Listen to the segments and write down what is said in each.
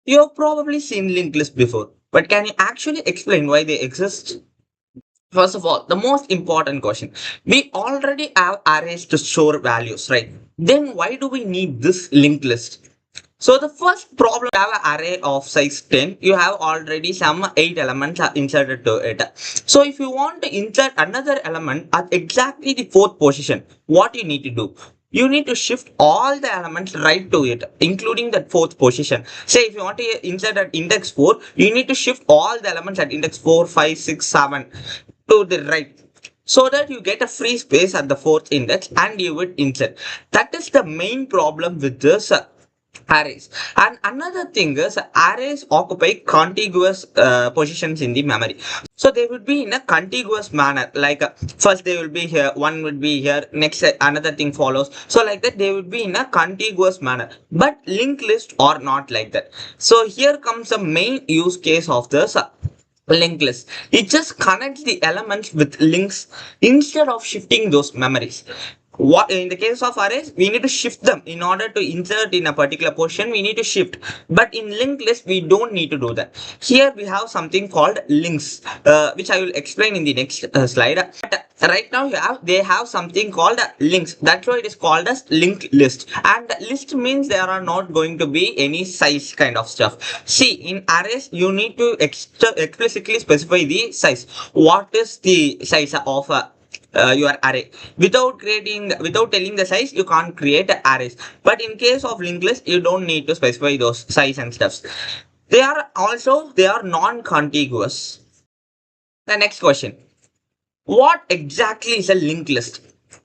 You have probably seen linked lists before, but can you actually explain why they exist? First of all, the most important question. We already have arrays to store values, right? Then why do we need this linked list? So the first problem, you have an array of size 10, you have already some 8 elements are inserted to it. So if you want to insert another element at exactly the fourth position, what you need to do? You need to shift all the elements right to it, including that fourth position. Say if you want to insert at index 4, you need to shift all the elements at index 4, 5, 6, 7 to the right, so that you get a free space at the fourth index and you would insert. That is the main problem with this arrays. And another thing is arrays occupy contiguous positions in the memory. So they would be in a contiguous manner, like first they will be here, one would be here, next another thing follows. So like that they would be in a contiguous manner, but linked list are not like that. So here comes the main use case of this linked list. It just connects the elements with links instead of shifting those memories. What in the case of arrays, we need to shift them in order to insert in a particular position. We need to shift, but in linked list we don't need to do that. Here we have something called links, which I will explain in the next slide. But right now they have something called links. That's why it is called as linked list. And list means there are not going to be any size kind of stuff. See, in arrays you need to explicitly specify the size. What is the size of your array? Without telling the size, you can't create arrays. But in case of linked list, you don't need to specify those size and stuffs. They are non-contiguous. The next question: what exactly is a linked list?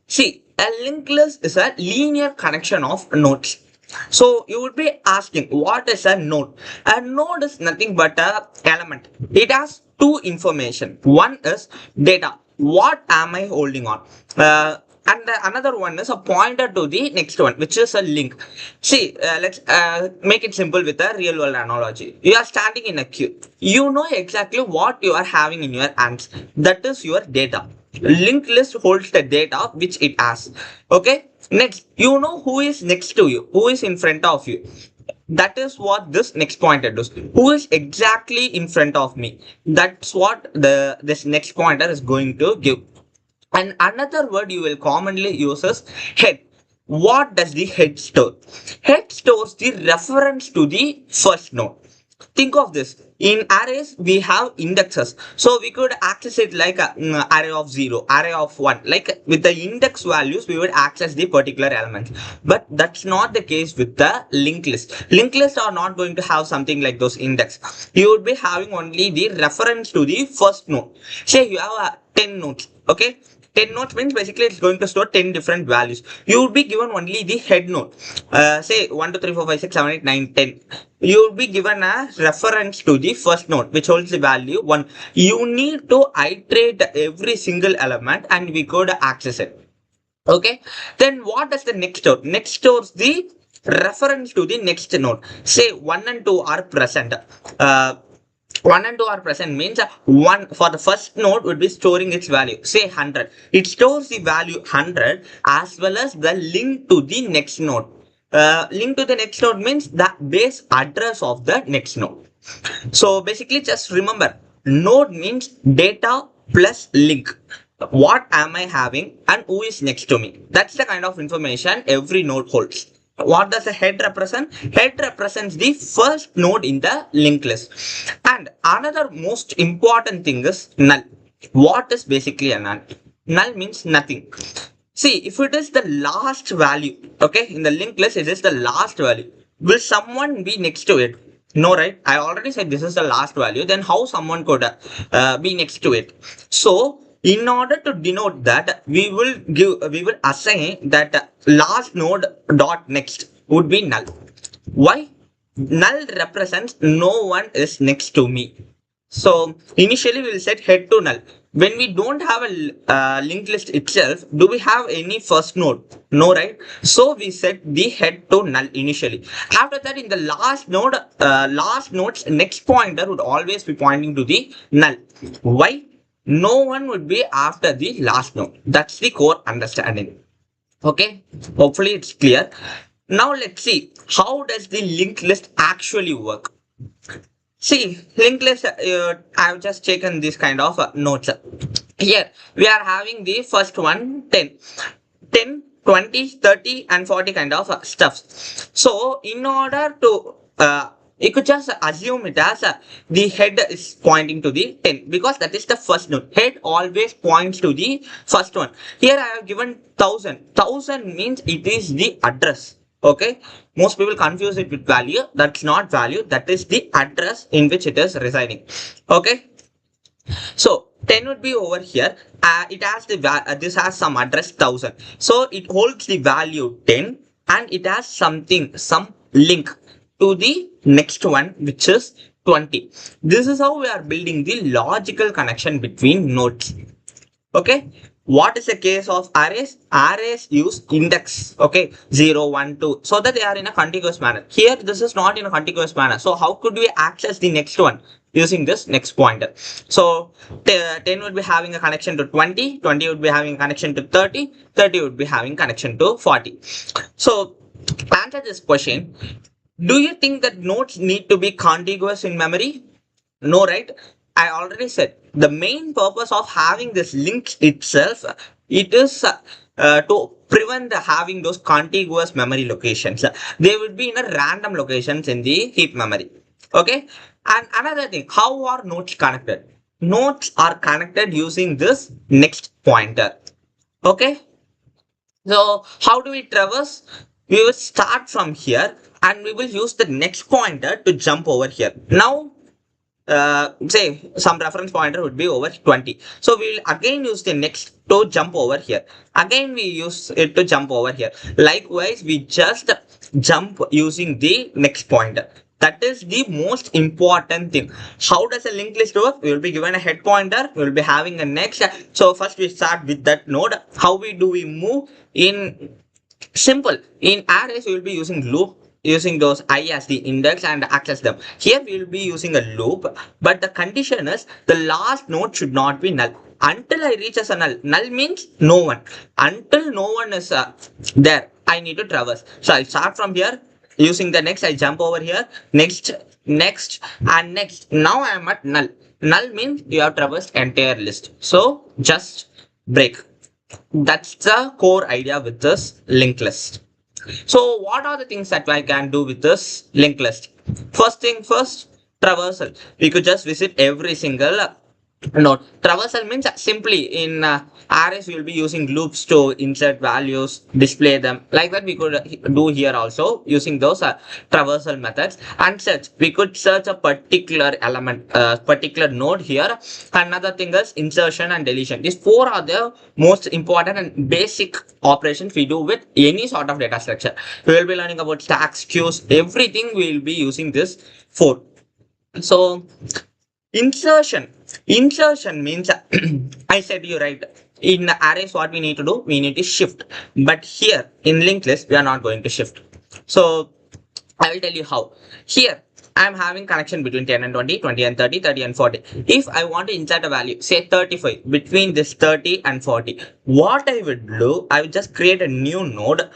See, a linked list is a linear connection of nodes. So you would be asking, what is a node? A node is nothing but a element. It has two information. One is data. What am I holding on? And the another one is a pointer to the next one, which is a link. See, let's make it simple with a real world analogy. You are standing in a queue. You know exactly what you are having in your hands. That is your data. Linked list holds the data which it has. Okay. Next, you know who is next to you, who is in front of you. That is what this next pointer does. Who is exactly in front of me? That's what this next pointer is going to give. And another word you will commonly use is head. What does the head store? Head stores the reference to the first node. Think of this. In arrays, we have indexes. So we could access it like an array of 0, array of 1. Like with the index values, we would access the particular element. But that's not the case with the linked list. Linked lists are not going to have something like those index. You would be having only the reference to the first node. Say you have 10 nodes. Okay. 10 nodes means basically it's going to store 10 different values. You would be given only the head node. Say 1, 2, 3, 4, 5, 6, 7, 8, 9, 10. You will be given a reference to the first node, which holds the value 1. You need to iterate every single element and we could access it. Okay. Then what does the next store? Next stores the reference to the next node. Say 1 and 2 are present. 1 and 2 are present means 1 for the first node would be storing its value, say 100. It stores the value 100 as well as the link to the next node. Link to the next node means the base address of the next node. So basically just remember, node means data plus link. What am I having and who is next to me? That's the kind of information every node holds. What does the head represent? Head represents the first node in the linked list. And another most important thing is null. What is basically a null? Null means nothing. See, if it is the last value, okay, in the linked list, it is the last value. Will someone be next to it? No, right? I already said this is the last value. Then how someone could be next to it? So, in order to denote that, we will assign that last node dot next would be null. Why? Null represents no one is next to me. So initially we will set head to null. When we don't have a linked list itself, do we have any first node? No, right? So we set the head to null initially. After that, in the last node's next pointer would always be pointing to the null. Why? No one would be after the last node. That's the core understanding. Okay, hopefully it's clear. Now let's see, how does the linked list actually work? See, linked list, I've just taken this kind of notes. Here, we are having the first one, 10. 10, 20, 30 and 40 kind of stuff. So in order to you could just assume it as the head is pointing to the 10 because that is the first node. Head always points to the first one. Here I have given 1000. 1000 means it is the address. Okay, most people confuse it with value. That's not value, that is the address in which it is residing. Okay, so 10 would be over here. It has the this has some address 1000. So it holds the value 10 and it has some link to the next one which is 20. This is how we are building the logical connection between nodes. Okay, what is the case of arrays? Arrays use index, okay, 0 1 2, so that they are in a contiguous manner. Here this is not in a contiguous manner, so how could we access the next one? Using this next pointer. So 10 would be having a connection to 20, 20 would be having a connection to 30, 30 would be having connection to 40. So answer this question, do you think that nodes need to be contiguous in memory? No, right? I already said the main purpose of having this link itself, it is to prevent having those contiguous memory locations. They would be in a random locations in the heap memory. Okay, and another thing, how are nodes connected? Nodes are connected using this next pointer. Okay, so how do we traverse? We will start from here and we will use the next pointer to jump over here. Now say some reference pointer would be over 20, so we will again use the next to jump over here, again we use it to jump over here. Likewise, we just jump using the next pointer. That is the most important thing. How does a linked list work? We will be given a head pointer, we will be having a next. So first we start with that node. How do we move? In simple, in arrays we will be using loop, using those I as the index and access them. Here we will be using a loop, but the condition is the last node should not be null until I reach as a null. Null means no one. Until no one is there, I need to traverse. So I start from here, using the next, I jump over here, next, next and next. Now I am at null. Null means you have traversed entire list, so just break. That's the core idea with this linked list. So what are the things that I can do with this linked list? First thing first, traversal. We could just visit every single node. Traversal means simply in arrays we will be using loops to insert values, display them. Like that we could do here also using those traversal methods. And search. We could search a particular element, particular node here. Another thing is insertion and deletion. These four are the most important and basic operations we do with any sort of data structure. We will be learning about stacks, queues, everything we will be using this four. So insertion. Insertion means I said you right. In arrays, what we need to do? We need to shift. But here in linked list, we are not going to shift. So I will tell you how. Here I am having connection between 10 and 20, 20 and 30, 30 and 40. If I want to insert a value, say 35, between this 30 and 40, what I would do, I would just create a new node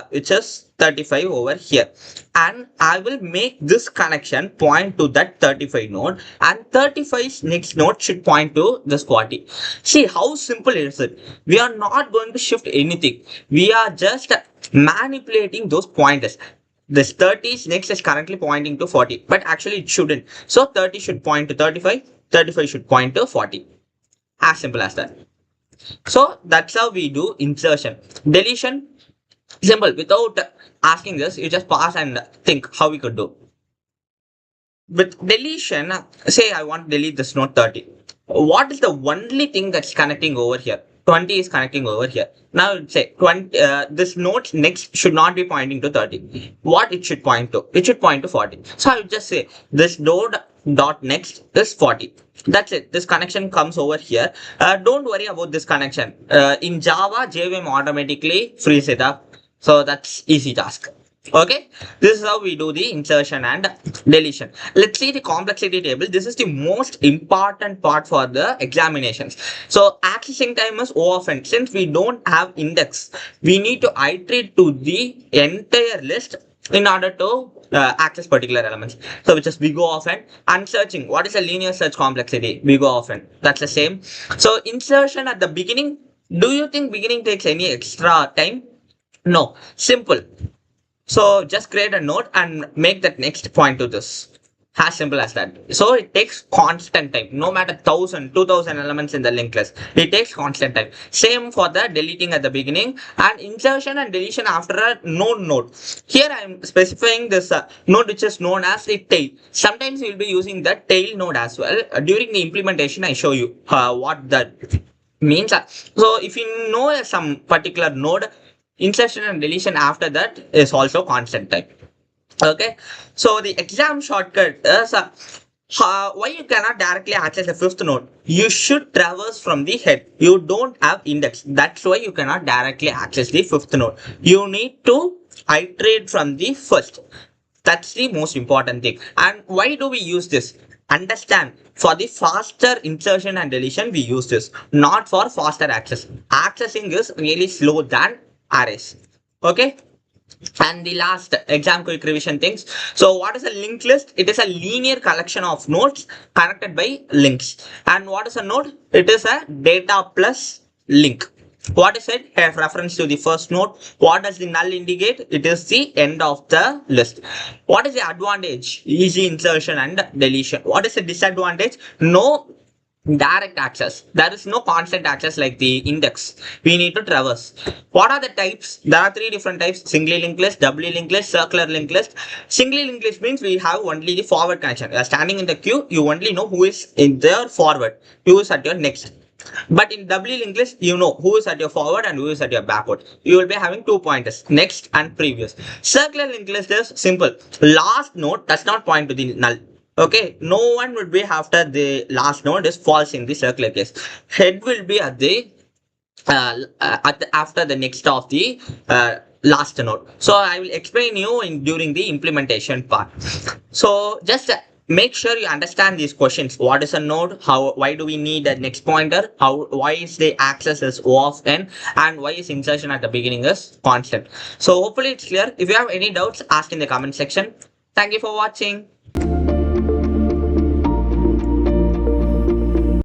which is 35 over here, and I will make this connection point to that 35 node, and 35's next node should point to this 40. See how simple is it? We are not going to shift anything. We are just manipulating those pointers. This 30's next is currently pointing to 40, but actually it shouldn't. So 30 should point to 35, 35 should point to 40. As simple as that. So that's how we do insertion. Deletion, simple. Without asking this, you just pass and think how we could do. With deletion, say I want to delete this node 30. What is the only thing that's connecting over here? 20 is connecting over here. Now say 20, this node next should not be pointing to 30. What it should point to? It should point to 40. So I would just say this node dot next is 40. That's it. This connection comes over here. Don't worry about this connection. In Java, JVM automatically frees it up. So that's easy task. Okay, this is how we do the insertion and deletion. Let's see the complexity table. This is the most important part for the examinations. So accessing time is O of n. Since we don't have index, we need to iterate to the entire list in order to access particular elements. So which is we go often. And searching, what is a linear search complexity? We go often. That's the same. So insertion at the beginning, do you think beginning takes any extra time? No, simple. So just create a node and make that next point to this. As simple as that. So it takes constant time. No matter 1000, 2000 elements in the linked list, it takes constant time. Same for the deleting at the beginning and insertion and deletion after a node. Here I am specifying this node which is known as the tail. Sometimes we will be using the tail node as well. During the implementation, I show you what that means. So if you know some particular node, insertion and deletion after that is also constant time. Okay, so the exam shortcut is why you cannot directly access the fifth node. You should traverse from the head. You don't have index. That's why you cannot directly access the fifth node. You need to iterate from the first. That's the most important thing. And why do we use this? Understand, for the faster insertion and deletion we use this, not for faster access. Accessing is really slow than arrays. Okay. And the last exam quick revision things. So what is a linked list? It is a linear collection of nodes connected by links. And what is a node? It is a data plus link. What is it? Have reference to the first node. What does the null indicate? It is the end of the list. What is the advantage? Easy insertion and deletion. What is the disadvantage? No direct access. There is no constant access like the index. We need to traverse. What are the types? There are three different types: singly linked list, doubly linked list, circular linked list. Singly linked list means we have only the forward connection. You are standing in the queue, you only know who is in their forward, who is at your next. But in doubly linked list, you know who is at your forward and who is at your backward. You will be having 2 pointers, next and previous. Circular linked list is simple. Last node does not point to the null. Okay, no one would be after the last node is false in the circular case. Head will be at the after the next of the last node. So I will explain you during the implementation part. So just make sure you understand these questions. What is a node? Why do we need a next pointer? Why is the access is O of n? And why is insertion at the beginning is constant? So hopefully it's clear. If you have any doubts, ask in the comment section. Thank you for watching.